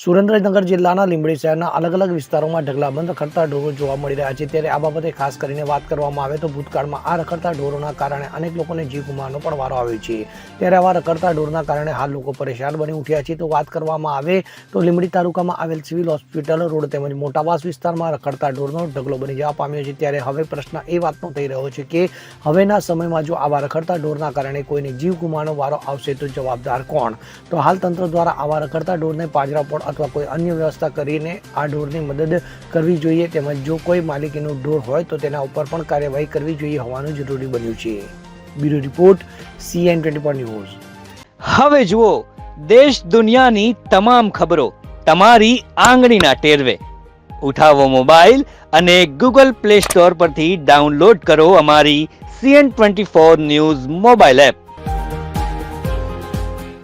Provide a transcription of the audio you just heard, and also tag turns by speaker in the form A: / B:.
A: સુરેન્દ્રનગર જિલ્લાના લીંબડી શહેરના અલગ અલગ વિસ્તારોમાં ઢગલાબંધ રખડતા ઢોરો જોવા મળી રહ્યા છે। ત્યારે આ બાબતે ખાસ કરીને વાત કરવામાં આવે તો ભૂતકાળમાં આ રખડતા ઢોરોના કારણે અનેક લોકોને જીવ ગુમાવવાનો પણ વારો આવ્યો છે। ત્યારે આવા રખડતા ઢોરના કારણે હાલ લોકો પરેશાન બની ઉઠ્યા છે। તો વાત કરવામાં આવે તો લીંબડી તાલુકામાં આવેલ સિવિલ હોસ્પિટલ રોડ તેમજ મોટાવાસ વિસ્તારમાં રખડતા ઢોરનો ઢગલો બની જવા પામ્યો છે। ત્યારે હવે પ્રશ્ન એ વાતનો થઈ રહ્યો છે કે હવેના સમયમાં જો આવા રખડતા ઢોરના કારણે કોઈને જીવ ગુમાવવાનો વારો આવશે તો જવાબદાર કોણ? તો હાલ તંત્ર દ્વારા આવા રખડતા ઢોરને પાંજરાપોળ અથવા કોઈ અન્ય વ્યવસ્થા કરીને આ ઢોરની મદદ કરવી જોઈએ। તેમજ જો કોઈ માલિકીનું ઢોર હોય તો તેના ઉપર પણ કાર્યવાહી કરવી જોઈએ હોવાનું જરૂરી બન્યું છે। Bureau report CN24 news.
B: હવે જુઓ દેશ દુનિયાની તમામ ખબરો તમારી આંગળીના ટેરવે। ઉઠાવો મોબાઈલ અને Google Play Store પરથી ડાઉનલોડ કરો અમારી CN24 ન્યૂઝ મોબાઈલ એપ।